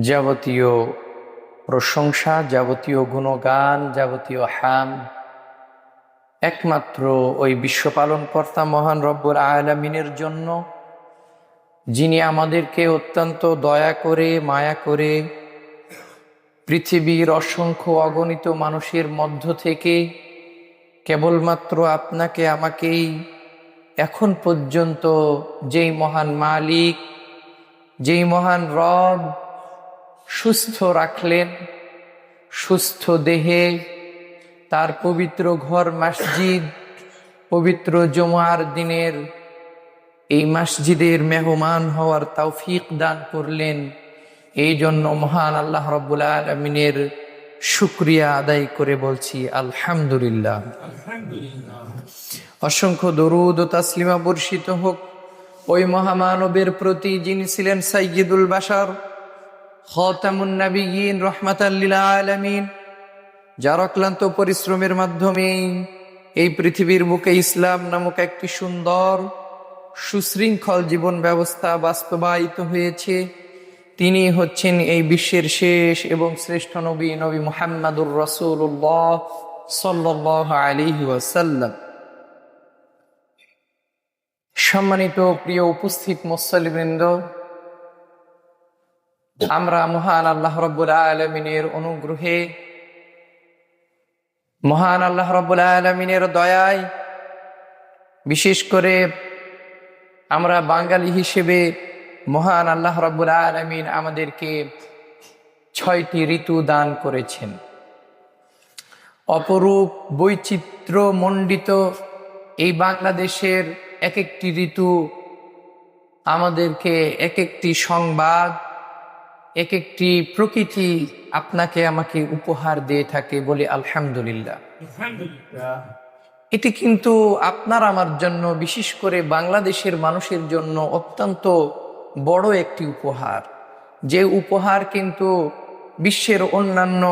যাবতীয় প্রশংসা, যাবতীয় গুণগান, যাবতীয় হামদ একমাত্র ওই বিশ্বপালনকর্তা মহান রব্বুল আলামিনের জন্য, যিনি আমাদেরকে অত্যন্ত দয়া করে, মায়া করে পৃথিবীর অসংখ্য অগণিত মানুষের মধ্য থেকে কেবলমাত্র আপনাকে আমাকেই এখন পর্যন্ত যেই মহান মালিক, যেই মহান রব সুস্থ রাখলেন, সুস্থ দেহে তার পবিত্র ঘর মসজিদ, পবিত্র জুমার দিনের এই মসজিদের মেহমান হওয়ার তৌফিক দান করলেন। এই জন্য মহান আল্লাহ রাব্বুল আলামিনের শুকরিয়া আদায় করে বলছি আলহামদুলিল্লাহ। অসংখ্য দরুদ ও তাসলিমা বর্ষিত হোক ওই মহামানবের প্রতি, যিনি ছিলেন সাইয়্যিদুল বাশার, খাতামুন নবিয়্যিন, রাহমাতাল লিল আলামিন, যার অক্লান্ত পরিশ্রমের মাধ্যমে এই পৃথিবীর বুকে ইসলাম নামক একটি সুন্দর সুশৃঙ্খল জীবন ব্যবস্থা বাস্তবায়িত হয়েছে। তিনি হচ্ছেন এই বিশ্বের শেষ এবং শ্রেষ্ঠ নবী, নবী মুহাম্মদুর রাসূলুল্লাহ সাল্লাল্লাহু আলাইহি ওয়াসাল্লাম। সম্মানিত প্রিয় উপস্থিত মুসল্লিবৃন্দ, আমরা মহান আল্লাহ রাব্বুল আলামিনের অনুগ্রহে, মহান আল্লাহ রাব্বুল আলামিনের দয়ায়, বিশেষ করে আমরা বাঙালি হিসেবে মহান আল্লাহ রাব্বুল আলামিন আমাদেরকে ৬টি ঋতু দান করেছেন। অপরূপ বৈচিত্র্য মণ্ডিত এই বাংলাদেশের এক একটি ঋতু আমাদেরকে এক একটি সংবাদ, এক একটি প্রকৃতি আপনাকে আমাকে উপহার দিয়ে থাকে, বলি আলহামদুলিল্লাহ। এটি কিন্তু আপনার আমার জন্য, বিশেষ করে বাংলাদেশের মানুষের জন্য অত্যন্ত বড় একটি উপহার, যে উপহার কিন্তু বিশ্বের অন্যান্য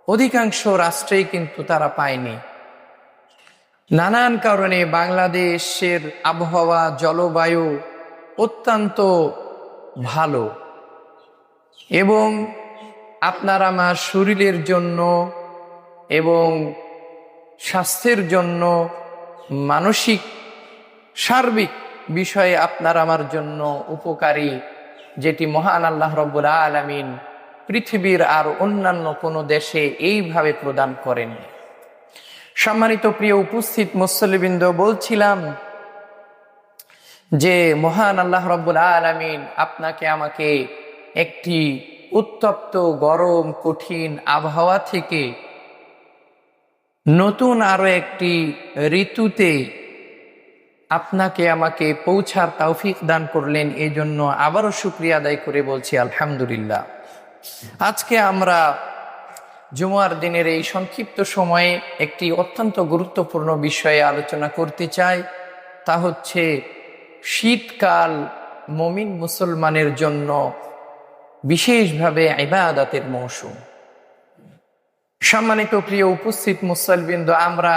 অধিকাংশ রাষ্ট্রেই কিন্তু তারা পায়নি। নানান কারণে বাংলাদেশের আবহাওয়া, জলবায়ু অত্যন্ত ভালো এবং আপনার আমার শরীরের জন্য এবং স্বাস্থ্যের জন্য, মানসিক সার্বিক বিষয়ে আপনার আমার জন্য উপকারী, যেটি মহান আল্লাহ রাব্বুল আলামিন পৃথিবীর আর অন্যান্য কোনো দেশে এইভাবে প্রদান করেন। সম্মানিত প্রিয় উপস্থিত মুসল্লিবৃন্দ, বলছিলাম যে মহান আল্লাহ রাব্বুল আলামিন আপনাকে আমাকে একটি উত্তপ্ত, গরম, কঠিন আবহাওয়া থেকে নতুন আরো একটি ঋতুতে আপনাকে আমাকে পৌঁছার তৌফিক দান করলেন। এই জন্য আবারও শুকরিয়া আদায় করে বলছি আলহামদুলিল্লাহ। আজকে আমরা জুমার দিনের এই সংক্ষিপ্ত সময়ে একটি অত্যন্ত গুরুত্বপূর্ণ বিষয়ে আলোচনা করতে চাই। তা হচ্ছে শীতকাল মুমিন মুসলমানের জন্য বিশেষভাবে ইবাদতের মৌসুম। সম্মানিত প্রিয় উপস্থিত মুসল্লিবৃন্দ, আমরা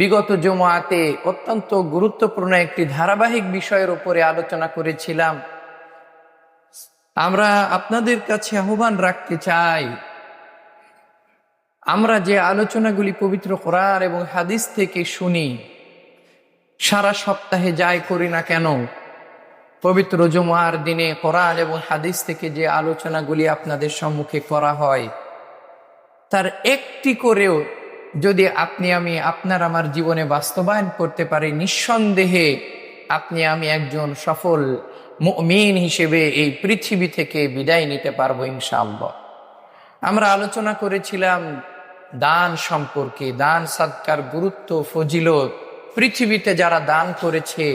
বিগত জুমাতে অত্যন্ত গুরুত্বপূর্ণ একটি ধারাবাহিক বিষয়ের উপরে আলোচনা করেছিলাম। আমরা আপনাদের কাছে আহ্বান রাখতে চাই, আমরা যে আলোচনাগুলি পবিত্র কোরআন এবং হাদিস থেকে শুনি, সারা সপ্তাহে যাই করি না কেন, পবিত্র জুমার দিনে কোরআন এবং হাদিস থেকে যে আলোচনাগুলি আপনাদের সম্মুখে করা হয়, তার একটি করেও যদি আপনি আমি আপনার আমার জীবনে বাস্তবায়ন করতে পারি, নিঃসন্দেহে আপনি আমি একজন সফল মুমিন হিসেবে এই পৃথিবী থেকে বিদায় নিতে পারবো ইনশাআল্লাহ। আমরা আলোচনা করেছিলাম দান সম্পর্কে, দান সাদকার গুরুত্ব, ফজিলত। পৃথিবীতে যারা দান করেছে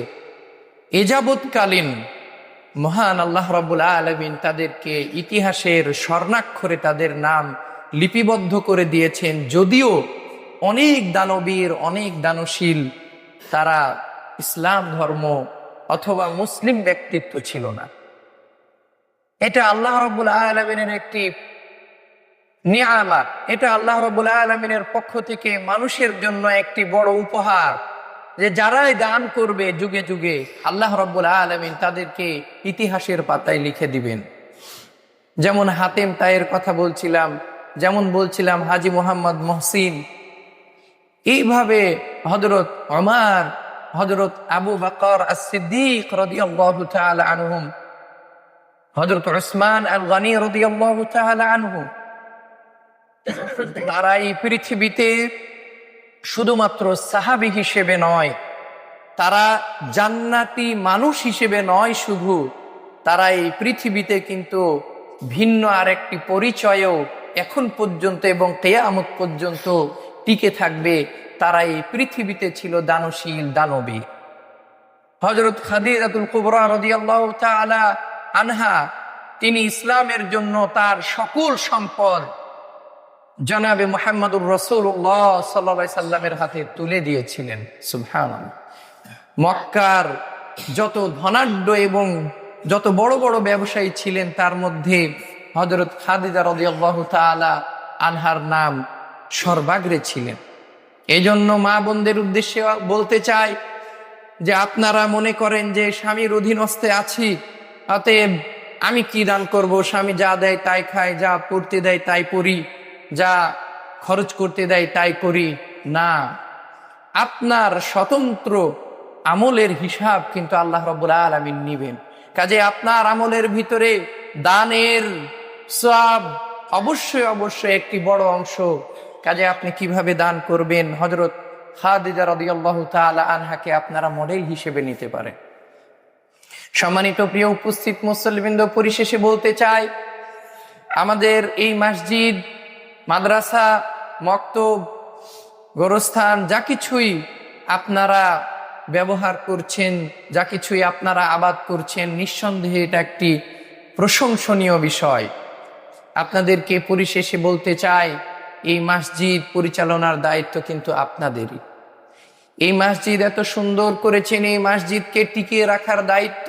এযাবৎকালীন মহান আল্লাহ রাব্বুল আলামিন তাদেরকে ইতিহাসের স্বর্ণাক্ষরে তাদের নাম লিপিবদ্ধ করে দিয়েছেন। যদিও অনেক দানবীর, অনেক দানশীল, তারা ইসলাম ধর্ম অথবা মুসলিম ব্যক্তিত্ব ছিল না। এটা আল্লাহ রাব্বুল আলামিনের একটি নিয়ামত, এটা আল্লাহ রাব্বুল আলামিনের পক্ষ থেকে মানুষের জন্য একটি বড় উপহার। যে যারাই দান করবে যুগে যুগে আল্লাহ রাব্বুল আলামিন তাদেরকে ইতিহাসের পাতায় লিখে দিবেন। যেমন হাতেম তায়ের কথা বলছিলাম, যেমন বলছিলাম হাজী মোহাম্মদ মহসিন, এইভাবে হযরত ওমর, হযরত আবু বকর as-সিদ্দিক রাদিয়াল্লাহু তাআলা আনহুম, হযরত উসমান আল গনি রাদিয়াল্লাহু তাআলা আনহু, তারা এই পৃথিবীতে শুধুমাত্র সাহাবী হিসেবে নয়, তারা জান্নাতি মানুষ হিসেবে নয়, শুধু তারা এই পৃথিবীতে কিন্তু ভিন্ন আরেকটি পরিচয়ও এখন পর্যন্ত এবং কিয়ামত পর্যন্ত টিকে থাকবে। তারা এই পৃথিবীতে ছিল দানশীল, দানবী। হযরত খাদিজাতুল কুবরা রাদিয়াল্লাহু তাআলা আনহা, তিনি ইসলামের জন্য তার সকল সম্পদ জনাবে মুহাম্মদুর রাসূলুল্লাহ সাল্লাল্লাহু আলাইহি সাল্লামের হাতে তুলে দিয়েছিলেন। সুবহানাল্লাহ। মক্কার যত ধনাঢ্য এবং যত বড় বড় ব্যবসায়ী ছিলেন, তার মধ্যে হযরত খাদিজা রাদিয়াল্লাহু তাআলা আনহার নাম সর্বাগ্রে ছিলেন। এই জন্য মা বোনদের উদ্দেশ্যে বলতে চাই যে আপনারা মনে করেন যে স্বামীর অধীনস্থে আছি, অতএব আমি কি দান করব, স্বামী যা দেয় তাই খাই, যা পড়তে দেয় তাই পড়ি, যা খরচ করতে দেয় তাই করি। না, আপনার স্বতন্ত্র আমলের হিসাব কিন্তু আল্লাহ রাব্বুল আলামিন নিবেন। কাজে আপনার আমলের ভিতরে দানের সওয়াব অবশ্যই অবশ্যই একটি বড় অংশ। কাজে আপনি কিভাবে দান করবেন, হযরত খাদিজা রাদিয়াল্লাহু তাআলা আনহাকে আপনারা মডেল হিসেবে নিতে পারেন। সম্মানিত প্রিয় উপস্থিত মুসল্লিবৃন্দ, পরিশেষে বলতে চাই, আমাদের এই মসজিদ, মাদ্রাসা, মক্তব, গোরস্থান যা কিছুই আপনারা ব্যবহার করছেন, যা কিছুই আপনারা আবাদ করছেন, নিঃসন্দেহে এটা একটি প্রশংসনীয় বিষয়। আপনাদেরকে পরিশেষে বলতে চাই, এই মসজিদ পরিচালনার দায়িত্ব কিন্তু আপনাদেরই। এই মসজিদ এত সুন্দর করেছেন, এই মসজিদকে টিকিয়ে রাখার দায়িত্ব,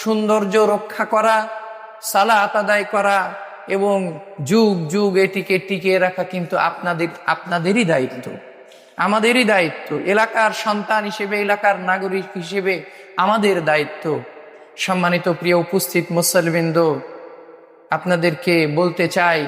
সৌন্দর্য রক্ষা করা, সালাত আদায় করা এবং যুগ যুগ এটিকে টিকিয়ে রাখা কিন্তু আপনাদেরই দায়িত্ব, আমাদেরই দায়িত্ব। এলাকার সন্তান হিসেবে, এলাকার নাগরিক হিসেবে আমাদের দায়িত্ব। সম্মানিত প্রিয় উপস্থিত মুসল্লিবৃন্দ, আপনাদেরকে বলতে চাই,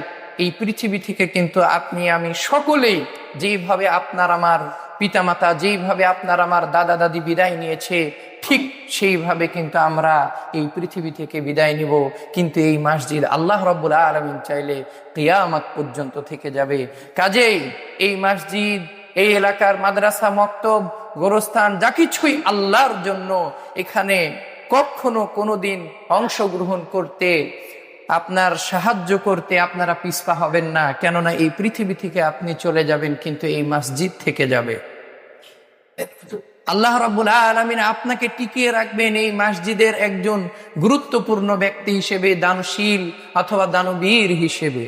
এই পৃথিবী থেকে কিন্তু আপনি আমি সকলেই, যেইভাবে আপনার আমার পিতামাতা, যেইভাবে আপনার আমার দাদা দাদি বিদায় নিয়েছে, ঠিক সেইভাবে কিন্তু আমরা এই পৃথিবী থেকে বিদায় নিব। কিন্তু এই মসজিদ আল্লাহ রাব্বুল আলামিন চাইলে কিয়ামত পর্যন্ত থেকে যাবে। কাজেই এই মসজিদ, এই এলাকার মাদ্রাসা, মক্তব, গোরস্থান যা কিছুই আল্লাহর জন্য, এখানে কখনো কোনোদিন অংশগ্রহণ করতে, আপনার সাহায্য করতে আপনারা পিছপা হবেন না। কেননা এই পৃথিবী থেকে আপনি চলে যাবেন, কিন্তু এই মসজিদ থেকে যাবে। আল্লাহ রাব্বুল আলামিন আপনাকে টিকিয়ে রাখবেন এই মসজিদের একজন গুরুত্বপূর্ণ ব্যক্তি হিসেবে, দানশীল অথবা দানবীর হিসেবে।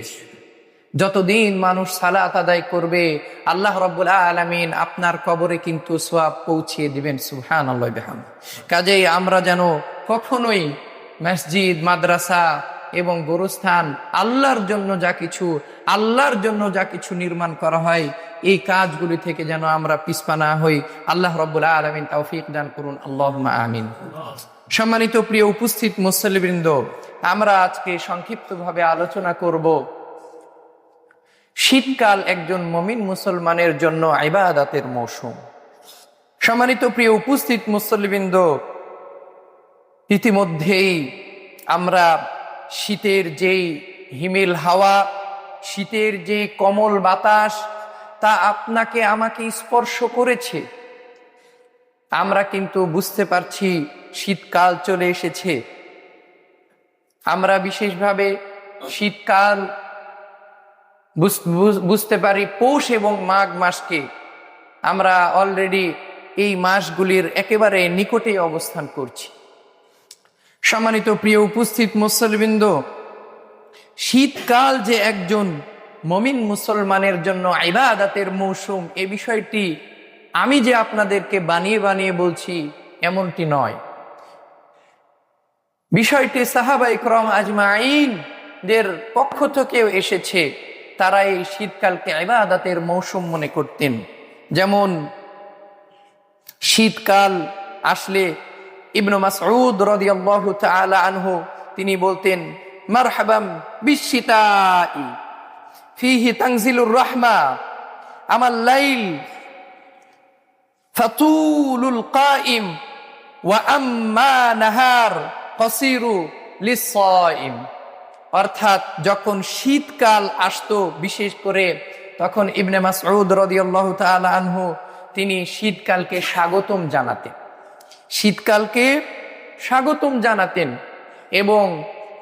যতদিন মানুষ সালাত আদায় করবে, আল্লাহ রাব্বুল আলামিন আপনার কবরে কিন্তু সওয়াব পৌঁছিয়ে দিবেন। সুবহানাল্লাহ বিহামদিহি। কাজেই আমরা যেন কখনোই মসজিদ, মাদ্রাসা এবং গোরস্থান, আল্লাহর জন্য যা কিছু নির্মাণ করা হয়, এই কাজগুলি থেকে যেন আমরা পিছপা না হই। আল্লাহ রাব্বুল আলামিন তৌফিক দান করুন, আল্লাহুম্মা আমিন। সম্মানিত প্রিয় উপস্থিত মুসল্লিবৃন্দ, আমরা আজকে সংক্ষিপ্তভাবে আলোচনা করব শীতকাল একজন মুমিন মুসলমানের জন্য ইবাদতের মৌসুম। সম্মানিত প্রিয় উপস্থিত মুসল্লিবৃন্দ, ইতিমধ্যেই আমরা শীতের যেই হিমেল হাওয়া, শীতের যে কমল বাতাস, তা আপনাকে আমাকে স্পর্শ করেছে। আমরা কিন্তু বুঝতে পারছি শীতকাল চলে এসেছে। আমরা বিশেষভাবে শীতকাল বুঝতে পারি পৌষ এবং মাঘ মাসকে। আমরা অলরেডি এই মাসগুলির একেবারে নিকটে অবস্থান করছি। সম্মানিত প্রিয় উপস্থিত মুসল্লিবৃন্দ, শীতকাল যে একজন মুমিন মুসলমানের জন্য ইবাদতের মৌসুম, এ বিষয়টি আমি যে আপনাদেরকে বানিয়ে বানিয়ে বলছি এমনটি নয়। বিষয়টি সাহাবায়ে কেরাম আজমাইন দের পক্ষ থেকেও এসেছে। তারা এই শীতকালকে ইবাদতের মৌসুম মনে করতেন। যেমন শীতকাল আসলে ইবনু মাসউদ রাদিয়াল্লাহু তাআলা আনহু তিনি বলতেন, মারহাবাম বিশশিতাই ফিহি তানজিলুর রাহমা আমাল লাইল ফাতুলুল কাইম ওয়া আম্মা নাহার কাসিরু লিস-সাইম। অর্থাৎ যখন শীতকাল আসতো বিশেষ করে, তখন ইবনে মাসউদ রাদিয়াল্লাহু তাআলা আনহু তিনি শীতকালকে স্বাগতম জানাতেন, শীতকালকে স্বাগতম জানাতেন এবং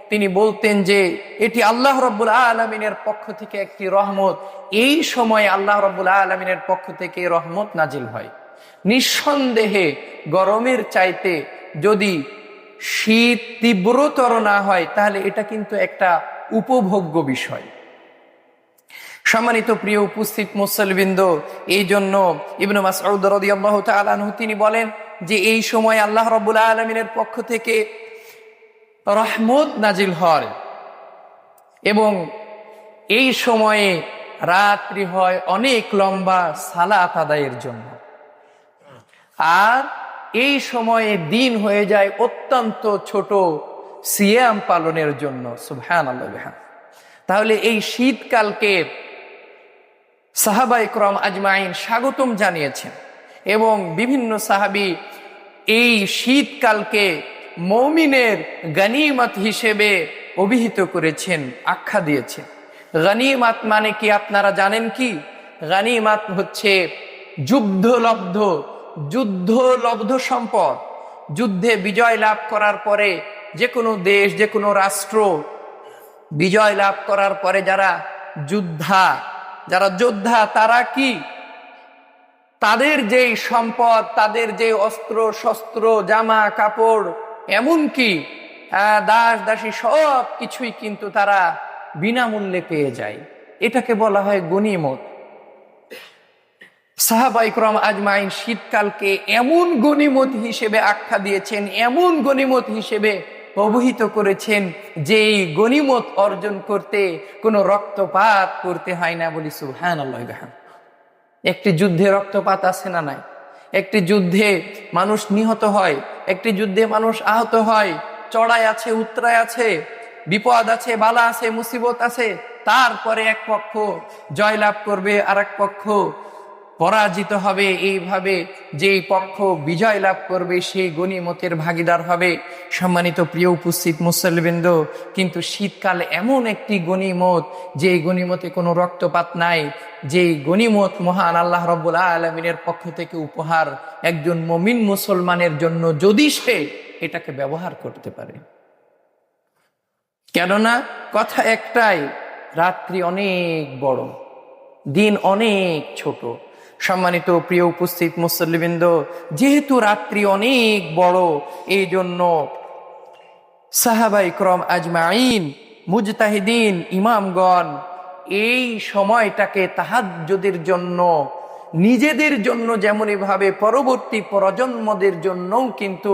তিনি বলতেন যে এটি আল্লাহ রাব্বুল আলামিনের পক্ষ থেকে একটি রহমত। এই সময় আল্লাহ রাব্বুল আলামিনের পক্ষ থেকে রহমত নাজিল হয়। নিঃসন্দেহে গরমের চাইতে যদি শীত তীব্রতর না হয় তাহলে এটা কিন্তু একটা উপভোগ্য বিষয়। সম্মানিত প্রিয় উপস্থিত মুসল্লিবৃন্দ, এই জন্য ইবনে মাসউদ রাদিয়াল্লাহু তাআলা আনহু তিনি বলেন যে এই সময় আল্লাহ রাব্বুল আলামিনের পক্ষ থেকে রহমত নাজিল হয় এবং এই সময়ে রাত্রি হয় অনেক লম্বা সালাত আদায়ের জন্য, আর এই সময়ে দিন হয়ে যায় অত্যন্ত ছোট সিয়াম পালনের জন্য। সুবহানাল্লাহ। তাহলে এই শীতকালকে সাহাবায়ে কেরাম আজমাইন স্বাগতম জানিয়েছেন এবং বিভিন্ন সাহাবী এই শীতকালকে মুমিনের গনিমত হিসেবে অভিহিত করেছেন, আখ্যা দিয়েছেন। গনিমত মানে কি আপনারা জানেন কি? গনিমত হচ্ছে যুদ্ধলব্ধ সম্পদ। যুদ্ধে বিজয় লাভ করার পরে যে কোনো দেশ, যে কোনো রাষ্ট্র বিজয় লাভ করার পরে যারা যোদ্ধা তারা কি তাদের যেই সম্পদ, তাদের যে অস্ত্র শস্ত্র, জামা কাপড়, এমনকি দাস দাসী সব কিছুই কিন্তু তারা বিনামূল্যে পেয়ে যায়। এটাকে বলা হয় গনিমত। সাহাবায়ে কেরাম আজমাইন শীতকালকে এমন গনিমত হিসেবে আখ্যা দিয়েছেন, এমন গনিমত হিসেবে অবহিত করেছেন যে এই গনিমত অর্জন করতে কোনো রক্তপাত করতে হয় না। বলি সুবহানাল্লাহ। একটি যুদ্ধে রক্তপাত আছে না নাই? একটি যুদ্ধে মানুষ নিহত হয়, একটি যুদ্ধে মানুষ আহত হয়, চড়াই আছে, উতরাই আছে, বিপদ আছে, বালা আছে, মুসিবত আছে। তারপরে এক পক্ষ জয়লাভ করবে, আর এক পক্ষ পরাজিত হবে। এইভাবে যেই পক্ষ বিজয় লাভ করবে সেই গনিমতের ভাগীদার হবে। সম্মানিত প্রিয় উপস্থিত মুসল্লিবৃন্দ, কিন্তু শীতকাল এমন একটি গনিমত যে গনিমতে কোনো রক্তপাত নাই, যে গনিমত মহান আল্লাহ রাব্বুল আলামিনের পক্ষ থেকে উপহার একজন মুমিন মুসলমানের জন্য, যদি সে এটাকে ব্যবহার করতে পারে। কেননা কথা একটাই, রাত্রি অনেক বড়, দিন অনেক ছোট। সম্মানিত প্রিয় উপস্থিত মুসল্লিবৃন্দ, যেহেতু রাত্রি অনেক বড়, এই জন্য সাহাবায়ে কেরাম আজমাইন, মুজতাহিদিন, ইমামগণ এই সময়টাকে তাহাজ্জুদের জন্য, নিজেদের জন্য যেমনই ভাবে পরবর্তী প্রজন্মদের জন্যও কিন্তু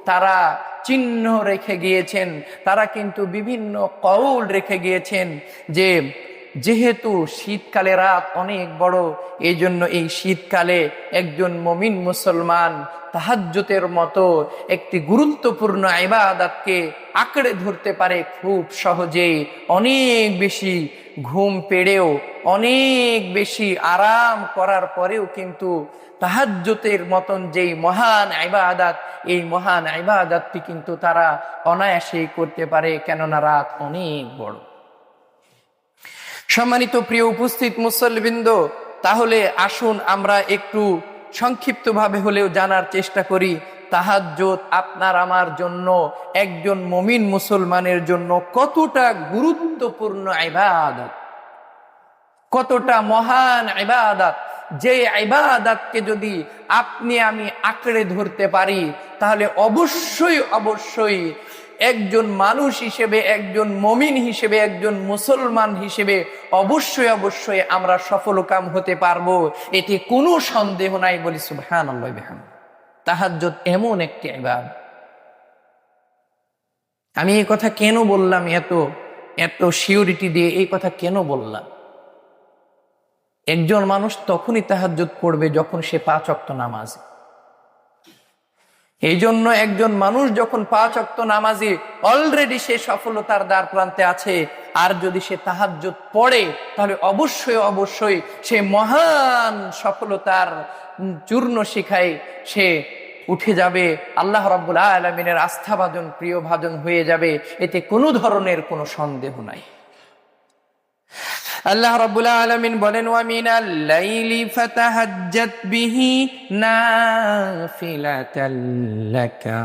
তারা চিহ্ন রেখে গিয়েছেন। তারা কিন্তু বিভিন্ন কওল রেখে গিয়েছেন যে যেহেতু শীতকালে রাত অনেক বড়, এই জন্য এই শীতকালে একজন মুমিন মুসলমান তাহাজ্জুদের মতো একটি গুরুত্বপূর্ণ ইবাদতকে আঁকড়ে ধরতে পারে খুব সহজেই। অনেক বেশি ঘুম পেড়েও, অনেক বেশি আরাম করার পরেও কিন্তু তাহাজ্জুদের মতন যেই মহান ইবাদত, এই মহান ইবাদতটি কিন্তু তারা অনায়াসেই করতে পারে, কেননা রাত অনেক বড়। সম্মানিত প্রিয় উপস্থিত মুসল্লিবৃন্দ, তাহলে আসুন আমরা একটু সংক্ষিপ্তভাবে হলেও জানার চেষ্টা করি তাহাজ্জুদ আপনার আমার জন্য, একজন মুমিন মুসলমানের জন্য কতটা গুরুত্বপূর্ণ ইবাদত, কতটা মহান ইবাদত। যে ইবাদতকে যদি আপনি আমি আঁকড়ে ধরতে পারি তাহলে অবশ্যই একজন মানুষ হিসেবে, একজন মুমিন হিসেবে, একজন মুসলমান হিসেবে অবশ্যই আমরা সফলকাম হতে পারবো, এতে কোনো সন্দেহ নাই। বলি সুবহানাল্লাহ। তাহাজ্জুদ এমন একটি ইবাদত। আমি এই কথা কেন বললাম, এত সিউরিটি দিয়ে এই কথা কেন বললাম? একজন মানুষ তখনই তাহাজ্জুদ পড়বে যখন সে 5 ওয়াক্ত নামাজ, এই জন্য একজন মানুষ যখন 5 ওয়াক্ত নামাজি, অলরেডি সে সফলতার দ্বার প্রান্তে আছে। আর যদি সে তাহাজ্জুদ পড়ে তাহলে অবশ্যই অবশ্যই সে মহান সফলতার চূর্ণ শিখায় সে উঠে যাবে, আল্লাহ রাব্বুল আলামিনের আস্থাভাজন প্রিয়ভাজন হয়ে যাবে, এতে কোনো ধরনের কোনো সন্দেহ নাই। আল্লাহ রাব্বুল আলামিন বলেন, ওয়া মিনাল লাইলি ফাতাহাজ্জাত বিহি নাফিলাতাল লাকা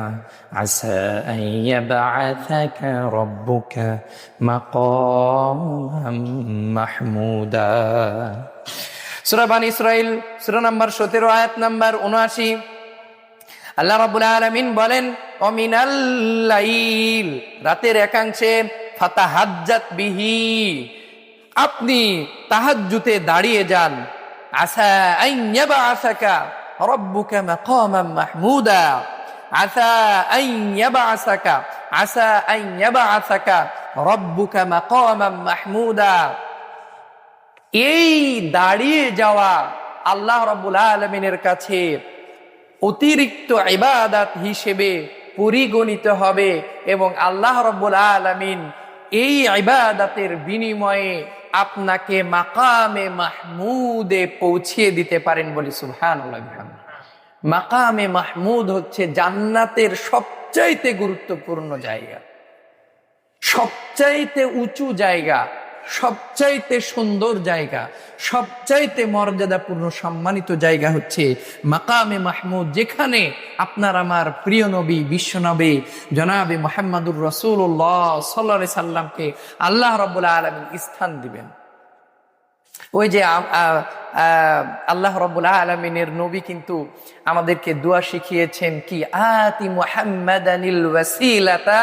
আসা আন ইয়াবআসাকা রাব্বুকা মাকামান মাহমুদা। সূরা বানী ইসরাঈল সূরা নাম্বার 17 আয়াত নাম্বার 79। আল্লাহ রাব্বুল আলামিন বলেন, ওয়া মিনাল লাইল, রাতের একাংশে, ফাতাহাজ্জাত বিহি, আপনি তাহাজ্জুদে দাঁড়িয়ে যান, আসা আন ইয়াবআসাকা রাব্বুকা মাকামান মাহমুদা, আসা আন ইয়াবআসাকা, আসা আন ইয়াবআসাকা রাব্বুকা মাকামান মাহমুদা। এই দাঁড়িয়ে যাওয়া আল্লাহ রাব্বুল আলামিনের কাছে অতিরিক্ত ইবাদত হিসেবে পরিগণিত হবে এবং আল্লাহ রাব্বুল আলামিন এই ইবাদতের বিনিময়ে আপনাকে মাকামে মাহমুদে পৌঁছিয়ে দিতে পারেন বলি সুবহানাল্লাহ। মাকামে মাহমুদ হচ্ছে জান্নাতের সবচাইতে গুরুত্বপূর্ণ জায়গা, সবচাইতে উঁচু জায়গা, সবচাইতে সুন্দর জায়গা, সবচাইতে মর্যাদাপূর্ণ সম্মানিত জায়গা হচ্ছে মাকামে মাহমুদ, যেখানে আপনার আমার প্রিয় নবী বিশ্বনবী জনাবে মুহাম্মদুর রাসূলুল্লাহ সাল্লাল্লাহু আলাইহি সাল্লামকে আল্লাহ রাব্বুল আলামিন স্থান দিবেন। ওই যে আল্লাহ রাব্বুল আলামিনের নবী কিন্তু আমাদেরকে দোয়া শিখিয়েছেন কি, আতি মুহাম্মাদানিল ওয়াসিলাতা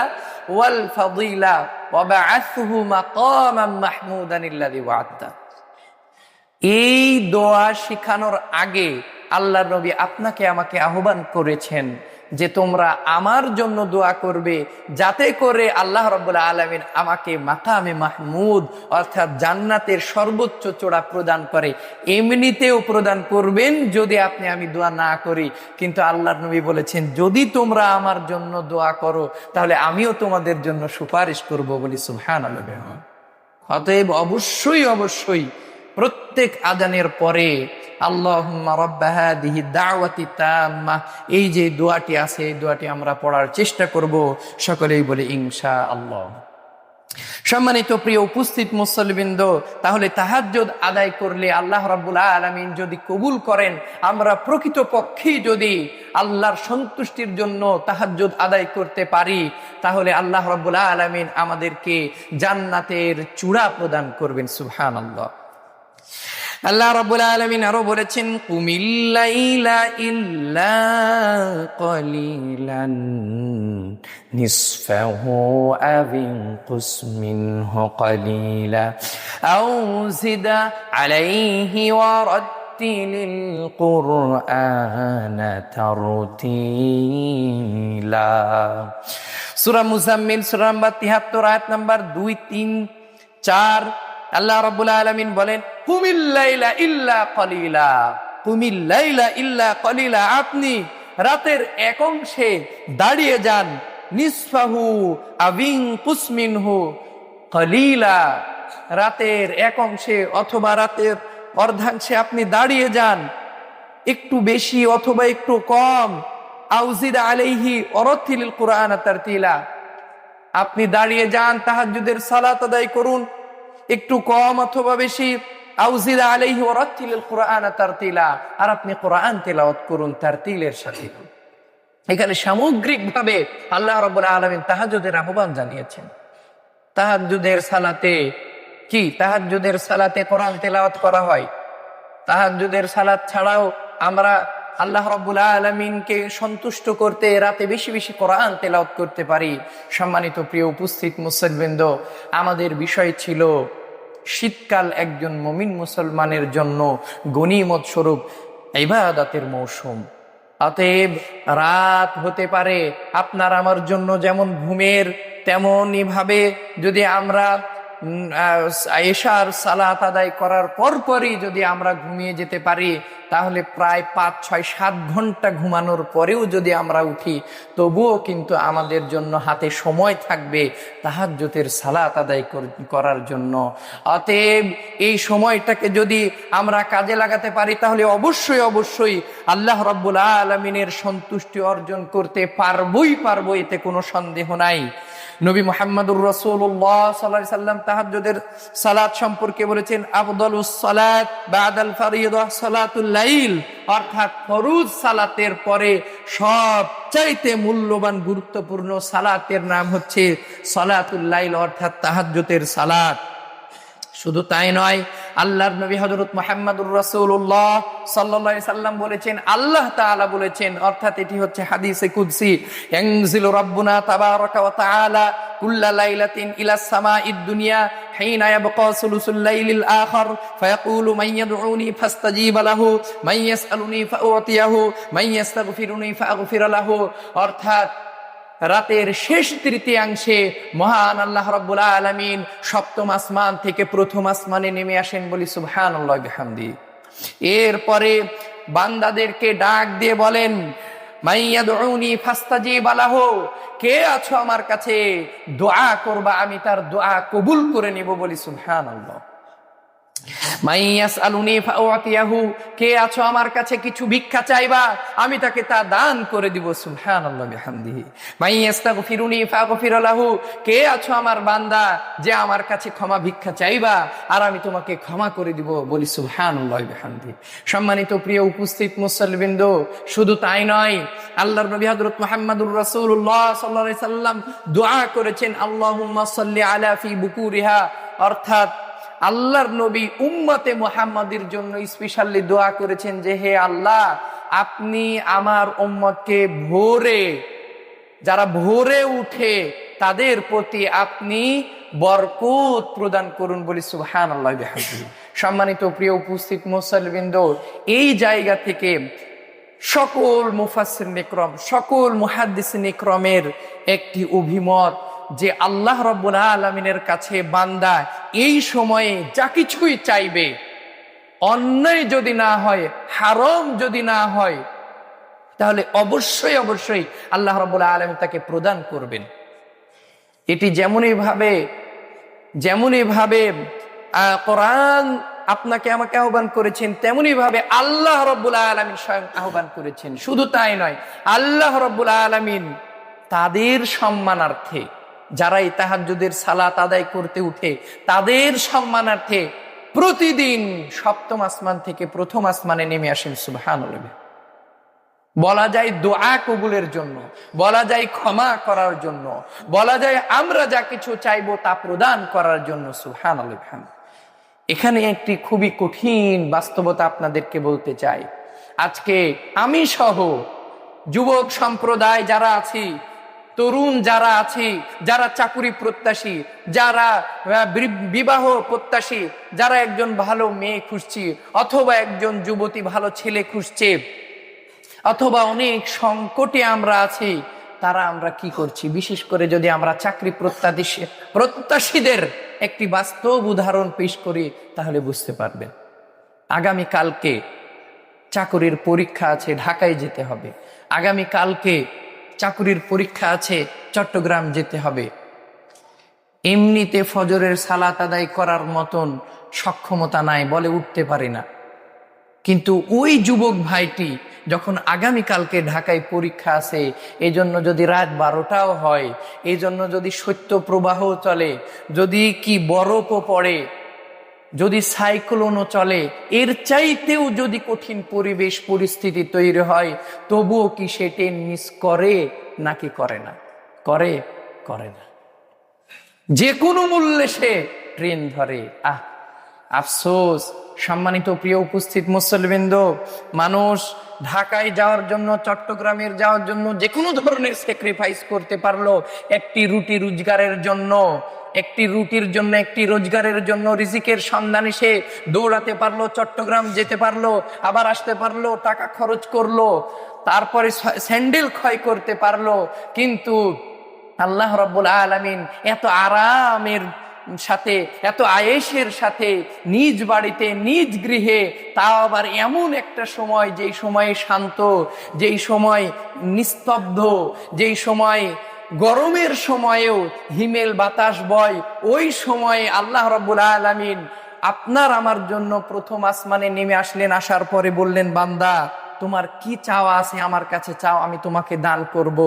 ওয়াল ফাদিলা ওয়াবআথহু মাকামান মাহমুদানিল্লাযী ওয়া'আদতা। এই দোয়া শিখানোর আগে আল্লাহর নবী আপনাকে আমাকে আহ্বান করেছেন যে তোমরা আমার জন্য দোয়া করবে, যাতে করে আল্লাহ রাব্বুল আলামিন আমাকে মাকামে মাহমুদ অর্থাৎ জান্নাতের সর্বোচ্চ চূড়া প্রদান করে। এমনিতেও প্রদান করবেন যদি আমি দোয়া না করি, কিন্তু আল্লাহর নবী বলেছেন যদি তোমরা আমার জন্য দোয়া করো তাহলে আমিও তোমাদের জন্য সুপারিশ করব বলি সুবহানাল্লাহ। অতএব অবশ্যই অবশ্যই প্রত্যেক আযানের পরে আল্লাহুম্মা রাব্বা হাযিহি দাওয়াতি তাম্মা, এই যে দোয়াটি আছে এই দোয়াটি আমরা পড়ার চেষ্টা করব, সকলেই বলে ইনশাআল্লাহ। সম্মানিত প্রিয় উপস্থিত মুসল্লিবৃন্দ, তাহলে তাহাজ্জুদ আদায় করলে আল্লাহ রাব্বুল আলামিন যদি কবুল করেন, আমরা প্রকৃতপক্ষেই যদি আল্লাহর সন্তুষ্টির জন্য তাহাজ্জুদ আদায় করতে পারি, তাহলে আল্লাহ রাব্বুল আলামিন আমাদেরকে জান্নাতের চূড়া প্রদান করবেন সুবহানাল্লাহ। আল্লাহ রাব্বুল আলামিন আরো বলেছেন, কুমিল লাইলা ইল্লা কলিলান নিসফাহু আও ইনকুস মিনহু কলিলা আও জিদ আলাইহি ওয়া রাত্তিলিল কুরআনা তারতিলা। সূরা মুজাম্মিল সূরা নাম্বার 73 আয়াত নাম্বার 2, 3, 4 আল্লাহ রাব্বুল আলামিন বলেন, কুমিল লাইলা ইল্লা কলিলা, কুমিল লাইলা ইল্লা কলিলা, আপনি রাতের এক অংশে দাঁড়িয়ে যান, নিসফাহু আবিন কুসমিনহু কলিলা, রাতের এক অংশে অথবা রাতের অর্ধাংশে আপনি দাঁড়িয়ে যান, একটু বেশি অথবা একটু কম, আউজিদ আলাইহি ওয়ারাতিলিল কুরআনা তারতিলা, আপনি দাঁড়িয়ে যান তাহাজ্জুদের সালাত আদায় করুন, একটু কম অথবা বেশি, আউজিদ আলাইহি ওয়ারাতিলিল কুরআনা তারতিলা, আর আপনি কোরআন তেলাওয়াত করুন তারতিলের সাথে। এখানে সামগ্রিকভাবে আল্লাহ রাব্বুল আলামিন তাহাজ্জুদের আহ্বান জানিয়েছেন। তাহাজ্জুদের সালাতে কি, তাহাজ্জুদের সালাতে কোরআন তেলাওয়াত করা হয়। তাহাজ্জুদের সালাত ছাড়াও আমরা আল্লাহ রাব্বুল আলামিনকে সন্তুষ্ট করতে রাতে বেশি বেশি কোরআন তেলাওয়াত করতে পারি। সম্মানিত প্রিয় উপস্থিত মুসল্লিবৃন্দ, আমাদের বিষয় ছিল শীতকাল একজন মুমিন মুসলমানের জন্য গনিমত স্বরূপ ইবাদতের মৌসুম। অতএব রাত হতে পারে আপনার আমার জন্য যেমন ঘুমের, তেমনই ভাবে যদি আমরা এশার সালাত আদায় করার পরপরই যদি আমরা ঘুমিয়ে যেতে পারি, তাহলে প্রায় 5, 6, 7 ঘন্টা ঘুমানোর পরেও যদি আমরা উঠি, তবুও কিন্তু আমাদের জন্য হাতে সময় থাকবে তাহাজ্জুদের সালাত আদায় করার জন্য। অতএব এই সময়টাকে যদি আমরা কাজে লাগাতে পারি, তাহলে অবশ্যই অবশ্যই আল্লাহ রাব্বুল আলামিনের সন্তুষ্টি অর্জন করতে পারবো, এতে কোনো সন্দেহ নাই। নবী মুহাম্মদুর রাসূলুল্লাহ সাল্লাল্লাহু আলাইহি সাল্লাম তাহাজ্জুদের সালাত সম্পর্কে বলেছেন, আফদালুস সালাত বাদাল ফারিয়্যিদাহ সালাতুল লাইল, অর্থাৎ ফরজ সালাতের পরে সবচাইতে মূল্যবান গুরুত্বপূর্ণ সালাতের নাম হচ্ছে সালাতুল লাইল, অর্থাৎ তাহাজ্জুদের সালাত। শুধু তাই নয়, আল্লাহর নবী হযরত মুহাম্মদুর রাসূলুল্লাহ সাল্লাল্লাহু আলাইহি সাল্লাম বলেছেন, আল্লাহ তাআলা বলেছেন, অর্থাৎ এটি হচ্ছে হাদিসে কুদসি, ইয়ানজিলু রাব্বুনা তাবারাকা ওয়া তাআলা কুল্লা লাইলাতিন ইলাস সামাঈদ দুনিয়া হিনা ইয়াবকা সুলুসুল লাইলিল আখির ফায়াকুলু মান ইয়াদউনি ফাস্তাজিব লাহু মান ইয়াসআলুনি ফাউতিয়াহু মান ইয়াস্তাগফিরুনি ফাআগফির লাহু। অর্থাৎ রাতের শেষ তৃতীয়াংশে মহান আল্লাহ রাব্বুল আলামিন সপ্তম আসমান থেকে প্রথম আসমানে নেমে আসেন, বলি সুবহানাল্লাহি বিহামদি। এরপরে বান্দাদেরকে ডাক দিয়ে বলেন, মাইয়াদউনি ফাস্তাজিব লাহু, কে আছো আমার কাছে দোয়া করবা, আমি তার দোয়া কবুল করে নিব, বলি সুবহানাল্লাহ। মাইয়াসআলুনি ফাউতিয়াহু, কে আছো আমার কাছে কিছু ভিক্ষা চাইবা, আমি তাকে তা দান করে দিব, সুবহানাল্লাহি বিহামদিহি। মাইয়াস্তাগফিরুনি ফাগফির লাহু, কে আছো আমার বান্দা যে আমার কাছে ক্ষমা ভিক্ষা চাইবা আর আমি তোমাকে ক্ষমা করে দিব, বলি সুবহানাল্লাহি বিহামদিহি। সম্মানিত প্রিয় উপস্থিত মুসল্লিবৃন্দ, শুধু তাই নয়, আল্লাহর নবী হযরত মুহাম্মদুর রাসূলুল্লাহ সাল্লাল্লাহু আলাইহি সাল্লাম দোয়া করেছেন, আল্লাহুম্মা সাল্লি আলা ফি বুকুরিহা, অর্থাৎ আল্লাহর নবী উম্মতে মুহাম্মাদের জন্য স্পেশালি দোয়া করেছেন যে, হে আল্লাহ, আপনি আমার উম্মতকে যারা ভোরে উঠে তাদের প্রতি আপনি বরকত প্রদান করুন, বলি সুবহানাল্লাহি বিহামদিহি। সম্মানিত প্রিয় উপস্থিত মুসল্লিবৃন্দ, এই জায়গা থেকে সকল মুফাসসিরিন ইকরাম, সকল মুহাদ্দিসিন ইকরামের একটি অভিমত যে আল্লাহ রাব্বুল আলামিনের কাছে বান্দা এই সময়ে যা কিছুই চাইবে, অন্যায় যদি না হয়, হারাম যদি না হয়, তাহলে অবশ্যই অবশ্যই আল্লাহ রাব্বুল আলামিন তাকে প্রদান করবেন। এটি যেমনই ভাবে কোরআন আপনাকে আমাকে আহ্বান করেছেন, তেমনি ভাবে আল্লাহ রাব্বুল আলামিন স্বয়ং আহ্বান করেছেন। শুধু তাই নয়, আল্লাহ রাব্বুল আলামিন তাদের সম্মানার্থে, যারা এই তাহাজ্জুদের সালাত আদায় করতে উঠে, তাদের সম্মানার্থে প্রতিদিন সপ্তম আসমান থেকে প্রথম আসমানে নেমে আসেন, সুবহানাল্লাহ। বলা যায় দোয়া কবুলের জন্য, বলা যায় ক্ষমা করার জন্য, বলা যায় আমরা যা কিছু চাইবো তা প্রদান করার জন্য, সুবহানাল্লাহ। এখানে একটি খুবই কঠিন বাস্তবতা আপনাদেরকে বলতে চাই। আজকে আমি সহ যুবক সম্প্রদায় যারা আছি, তরুণ যারা আছি, যারা চাকুরি প্রত্যাশী, যারা বিবাহ প্রত্যাশী, যারা একজন ভালো মেয়ে খুঁজছি, অথবা একজন যুবতী ভালো ছেলে খুঁজছে, অথবা অনেক সংকটে আমরা আছি, তারা আমরা কি করছি? বিশেষ করে যদি আমরা চাকরি প্রত্যাশীদের একটি বাস্তব উদাহরণ পেশ করি, তাহলে বুঝতে পারবেন। আগামী কালকে চাকরির পরীক্ষা আছে, ঢাকায় যেতে হবে। আগামী কালকে চাকরির পরীক্ষা আছে, চট্টগ্রাম যেতে হবে। এমনিতে ফজরের সালাত আদায় করার মতন সক্ষমতা নাই, বলে উঠতে পারে না। কিন্তু ওই যুবক ভাইটি যখন আগামীকালকে ঢাকায় পরীক্ষা আছে, এই জন্য যদি রাত 12টাও হয়, এই জন্য যদি শৈত্য প্রবাহ চলে, যদি কি বরফও পড়ে, যদি সাইক্লোনও চলে, এর চাইতেও যদি কঠিন পরিবেশ পরিস্থিতি তৈরি হয়, তবুও কি সে ট্রেন মিস করে নাকি করে না? করে না। যে কোনো মূল্যে সে ট্রেন ধরে। আফসোস। সম্মানিত প্রিয় উপস্থিত মুসল্লিবৃন্দ, মানুষ ঢাকায় যাওয়ার জন্য, চট্টগ্রামের যাওয়ার জন্য যে কোনো ধরনের স্যাক্রিফাইস করতে পারলো একটি রুটি রোজগারের জন্য, একটি রোজগারের জন্য রিজিকের সন্ধানে সে দৌড়াতে পারলো, চট্টগ্রাম যেতে পারলো, আবার আসতে পারলো, টাকা খরচ করলো, তারপরে স্যান্ডেল ক্ষয় করতে পারলো। কিন্তু আল্লাহ রাব্বুল আলামিন এত আরামের সাথে, এত আয়েশের সাথে নিজ বাড়িতে নিজ গৃহে, তাও আবার এমন একটা সময় যেই সময়ে শান্ত, যেই সময় নিস্তব্ধ, যেই সময় গরমের সময়েও হিমেল বাতাস বয়, ওই সময়ে আল্লাহ রাব্বুল আলামিন আপনার আমার জন্য প্রথম আসমানে নেমে আসলেন। আসার পরে বললেন, বান্দা তোমার কি চাওয়া আছে আমার কাছে চাও, আমি তোমাকে দান করব।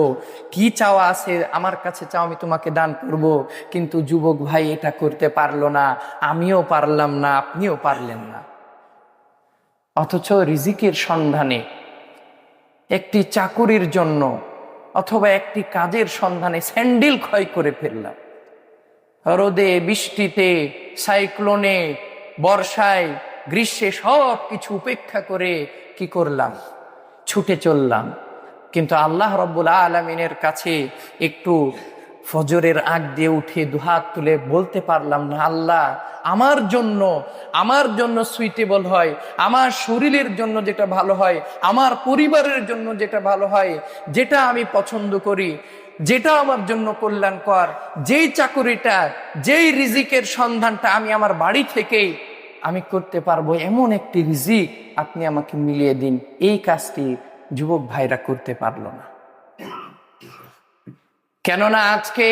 কি চাওয়া আছে আমার কাছে চাও, আমি তোমাকে দান করব। কিন্তু যুবক ভাই এটা করতে পারলো না, আমিও পারলাম না, আপনিও পারলেন না। অথচ রিজিকের সন্ধানে, একটি চাকুরির জন্য অথবা একটি কাজের সন্ধানে স্যান্ডেল ক্ষয় করে ফেললাম। রোদে, বৃষ্টিতে, সাইক্লোনে, বর্ষায়, গ্রীষ্মে সব কিছু উপেক্ষা করে কি করলাম? ছুটে চললাম। কিন্তু আল্লাহ রাব্বুল আলামিনের কাছে একটু ফজরের আগ দিয়ে উঠে দুহাত তুলে বলতে পারলাম না, আল্লাহ আমার জন্য সুইটেবল হয়, আমার শরীরের জন্য যেটা ভালো হয়, আমার পরিবারের জন্য যেটা ভালো হয়, যেটা আমি পছন্দ করি, যেটা আমার জন্য কল্যাণকর, যেই চাকুরিটা, যেই রিজিকের সন্ধানটা আমি আমার বাড়ি থেকেই আমি করতে পারবো, এমন একটি রিজিক আপনি আমাকে মিলিয়ে দিন। এই কাজটি যুবক ভাইরা করতে পারলো না। কেননা আজকে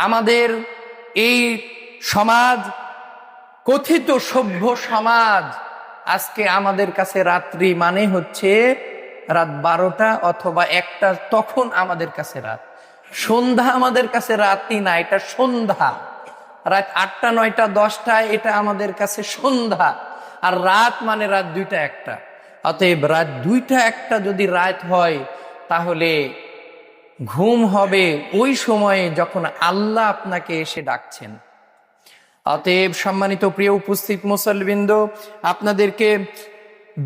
আমাদের এই সমাজ, কথিত সভ্য সমাজ, আজকে আমাদের কাছে রাত্রি মানে হচ্ছে রাত 12টা অথবা 1টা, তখন আমাদের কাছে রাত। সন্ধ্যা আমাদের কাছে রাতই না, এটা সন্ধ্যা। রাত 8টা, 9টা, 10টা এটা আমাদের কাছে সন্ধ্যা। আর রাত মানে রাত 2টা, 1টা। অতএব রাত 2টা, 1টা যদি রাত হয়, তাহলে ঘুম হবে ওই সময়ে যখন আল্লাহ আপনাকে এসে ডাকছেন। অতএব সম্মানিত প্রিয় উপস্থিত মুসল্লিবৃন্দ, আপনাদেরকে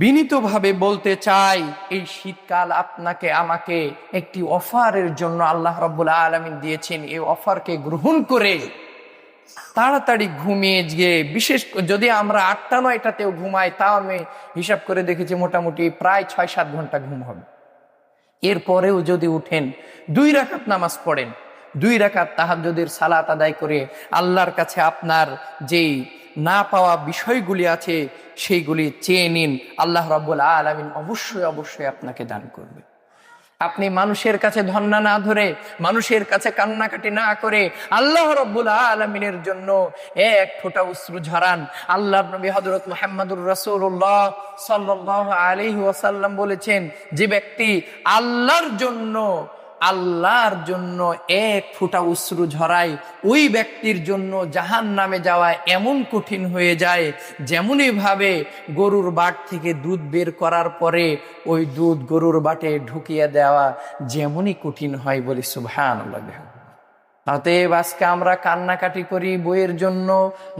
বিনীতভাবে বলতে চাই, এই শীতকাল আপনাকে আমাকে একটি অফারের জন্য আল্লাহ রাব্বুল আলামিন দিয়েছেন। এই অফারকে গ্রহণ করে তাড়াতাড়ি ঘুমিয়ে গিয়ে, বিশেষ যদি আমরা 8টা 9টাতেও ঘুমাই, তাও আমি হিসাব করে দেখেছি মোটামুটি প্রায় 6-7 ঘন্টা ঘুম হবে। এরপরেও যদি উঠেন, 2 রাকাত নামাজ পড়েন, 2 রাকাত তাহাজ্জুদের সালাত আদায় করে আল্লাহর কাছে আপনার যেই না পাওয়া বিষয়গুলি আছে সেইগুলি চেয়ে নিন, আল্লাহ রাব্বুল আলামিন অবশ্যই আপনাকে দান করবে। আপনি মানুষের কাছে ধন্না না ধরে, মানুষের কাছে কান্নাকাটি না করে আল্লাহ রাব্বুল আলামিনের জন্য এক ফোঁটা অশ্রু ঝরান। আল্লাহর নবী হযরত মুহাম্মদুর রাসূলুল্লাহ সাল্লাল্লাহু আলাইহি ওয়াসাল্লাম বলেছেন, যে ব্যক্তি আল্লাহর জন্য এক ফোঁটা অশ্রু ঝরায়, ওই ব্যক্তির জন্য জাহান্নামে যাওয়া এমন কঠিন হয়ে যায়, যেমনই ভাবে গরুর বাট থেকে দুধ বের করার পরে ওই দুধ গরুর বাটে ঢুকিয়ে দেওয়া যেমনই কঠিন হয়, বলি সুবহানাল্লাহ। অতএব আজকে আমরা কান্নাকাটি করি বইয়ের জন্য,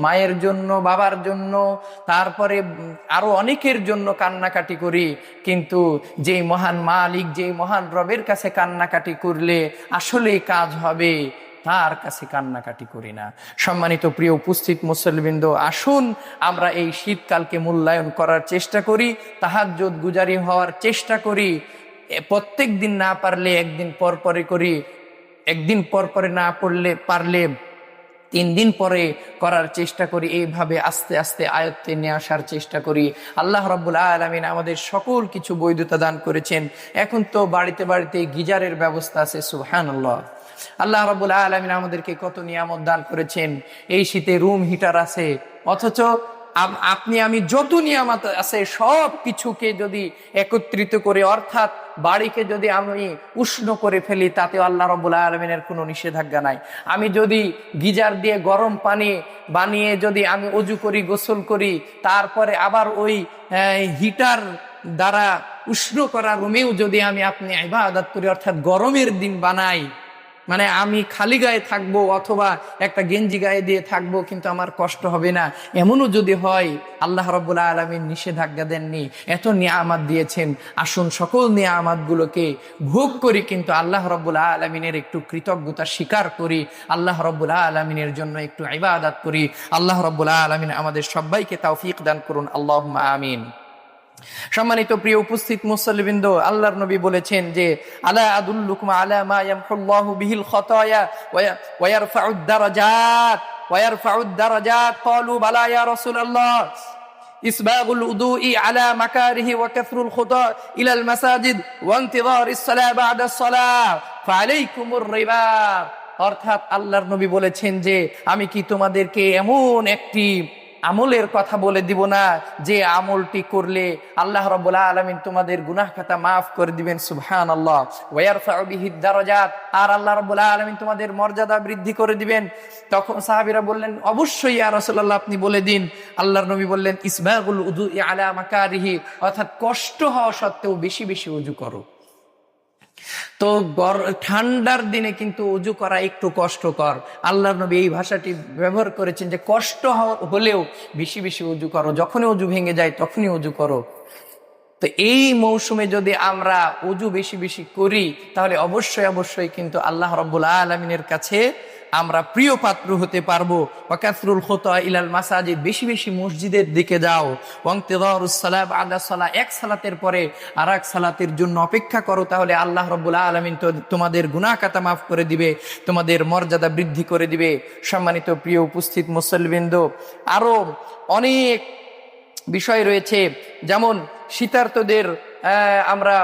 মায়ের জন্য, বাবার জন্য, তারপরে আরো অনেকের জন্য কান্নাকাটি করি, কিন্তু যেই মহান মালিক, যেই মহান রবের কাছে কান্নাকাটি করলে আসলেই কাজ হবে, তার কাছে কান্নাকাটি করি না। সম্মানিত প্রিয় উপস্থিত মুসল্লিবৃন্দ, আসুন আমরা এই শীতকালকে মূল্যায়ন করার চেষ্টা করি, তাহাজ্জুদ গুজারি হওয়ার চেষ্টা করি। প্রত্যেক দিন না পারলে একদিন পর পরে করি, একদিন পর পরে না পারলে 3 দিন পরে করার চেষ্টা করি। এইভাবে আস্তে আস্তে আয়ত্তে নিয়ে আসার চেষ্টা করি। আল্লাহ রাব্বুল আলামিন আমাদের সকল কিছু বৈধতা দান করেছেন। এখন তো বাড়িতে বাড়িতে গিজারের ব্যবস্থা আছে, সুবহানাল্লাহ। আল্লাহ রাব্বুল আলামিন আমাদেরকে কত নিয়ামত দান করেছেন। এই শীতে রুম হিটার আছে, অথচ আপনি আমি যত নিয়ামত আছে সব কিছুকে যদি একত্রিত করে, অর্থাৎ বাড়িকে যদি আমি উষ্ণ করে ফেলি, তাতে আল্লাহ রাব্বুল আলামিনের কোনো নিষেধাজ্ঞা নাই। আমি যদি গিজার দিয়ে গরম পানি বানিয়ে যদি আমি ওযু করি, গোসল করি, তারপরে আবার ওই হিটার দ্বারা উষ্ণ করা রুমেও যদি আপনি ইবাদত করি, অর্থাৎ গরমের দিন বানাই, মানে আমি খালি গায়ে থাকবো অথবা একটা গেঞ্জি গায়ে দিয়ে থাকবো, কিন্তু আমার কষ্ট হবে না, এমনও যদি হয়, আল্লাহ রাব্বুল আলামিন নিষেধাজ্ঞা দেননি, এত নিয়ামত দিয়েছেন। আসুন সকল নিয়ামতগুলোকে ভোগ করি, কিন্তু আল্লাহ রাব্বুল আলামিনের একটু কৃতজ্ঞতা স্বীকার করি, আল্লাহ রাব্বুল আলামিনের জন্য একটু ইবাদত করি। আল্লাহ রাব্বুল আলামিন আমাদের সবাইকে তৌফিক দান করুন, আল্লাহুম্মা আমিন। সম্মানিত প্রিয় উপস্থিত মুসল্লিবৃন্দ, আল্লাহর নবী বলেছেন যে, আলা আদুল্লুকুম আলা মা ইয়ামহুল্লাহু বিহিল খাতায়া ওয়া ইয়ারফাউদ দারাজাত। ويرفع الدرجات قالوا بلى يا رسول الله إسباغ الوضوء على مكاره وكثر الخطى إلى المساجد وانتظار الصلاة بعد الصلاة فعليكم الرباط। অর্থাৎ আল্লাহর নবী বলেছেন যে আমি কি তোমাদেরকে এমন একটি আমলের কথা বলে দিব না যে আমলটি করলে আল্লাহ রাব্বুল আলামিন তোমাদের গুনাহ খাতা মাফ করে দিবেন। সুবহানাল্লাহ। ওয়া ইয়ারফাউ বিহি দারাজাত, আর আল্লাহ রাব্বুল আলামিন তোমাদের মর্যাদা বৃদ্ধি করে দিবেন। তখন সাহাবীরা বললেন অবশ্যই ইয়া রাসূলুল্লাহ, আপনি বলে দিন। আল্লাহর নবী বললেন ইসবাগুল উযুই আলা মাকারিহি, অর্থাৎ কষ্ট হওয়া সত্ত্বেও বেশি বেশি ওযু করো। তো ঠান্ডার দিনে কিন্তু ওযু করা একটু কষ্টকর। আল্লাহর নবী এই ভাষাটি ব্যবহার করেছেন যে কষ্ট হলেও বেশি বেশি ওযু করো, যখনই ওযু ভেঙে যায় তখনই ওযু করো। তো এই মৌসুমে যদি আমরা ওযু বেশি বেশি করি তাহলে অবশ্যই অবশ্যই কিন্তু আল্লাহ রাব্বুল আলামিনের কাছে আমরা প্রিয় পাত্র হতে পারবো। ওয়াকাসরুল খুতা ইলাল মাসাজিদ, বেশি বেশি মসজিদের দিকে যাও। ওয়ান্তিযারুস সালাহ বাদা সালাহ, এক সালাতের পরে আরেক সালাতের জন্য অপেক্ষা করো, তাহলে আল্লাহ রাব্বুল আলামিন তো তোমাদের গুনাহ খাতা মাফ করে দিবে, তোমাদের মর্যাদা বৃদ্ধি করে দিবে। সম্মানিত প্রিয় উপস্থিত মুসল্লিবৃন্দ, আরো অনেক বিষয় রয়েছে, যেমন শীতার্তদের আমরা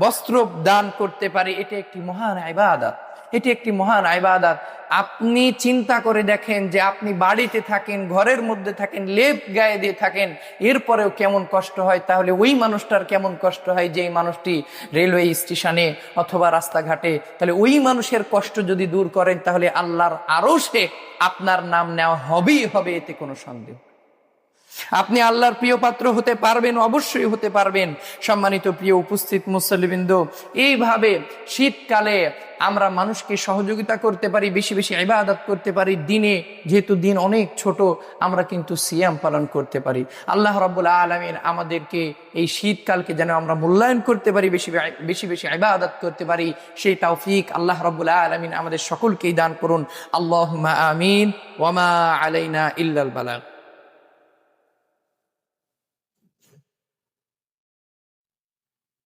বস্ত্র দান করতে পারি। এটি একটি মহান ইবাদত, এটি একটি মহান ইবাদত। আপনি চিন্তা করে দেখেন যে আপনি বাড়িতে থাকেন, ঘরের মধ্যে থাকেন, লেপ গায়ে দিয়ে থাকেন, এরপরেও কেমন কষ্ট হয়, তাহলে ওই মানুষটার কেমন কষ্ট হয় যে মানুষটি রেলওয়ে স্টেশনে অথবা রাস্তাঘাটে। তাহলে ওই মানুষের কষ্ট যদি দূর করেন তাহলে আল্লাহর আরশে আপনার নাম নেওয়া হবেই হবে, এতে কোনো সন্দেহ। আপনি আল্লাহর প্রিয় পাত্র হতে পারবেন, অবশ্যই হতে পারবেন। সম্মানিত প্রিয় উপস্থিত মুসল্লিবৃন্দ, এইভাবে শীতকালে আমরা মানুষকে সহযোগিতা করতে পারি, বেশি বেশি ইবাদত করতে পারি। দিনে যেহেতু দিন অনেক ছোট, আমরা কিন্তু সিয়াম পালন করতে পারি। আল্লাহ রাব্বুল আলামিন আমাদেরকে এই শীতকালকে যেন আমরা মূল্যায়ন করতে পারি, বেশি বেশি বেশি ইবাদত করতে পারি, সেই তৌফিক আল্লাহ রাব্বুল আলামিন আমাদের সকলকেই দান করুন। আল্লাহুম্মা আমিন। ওয়া মা আলাইনা ইল্লাল বালাগ।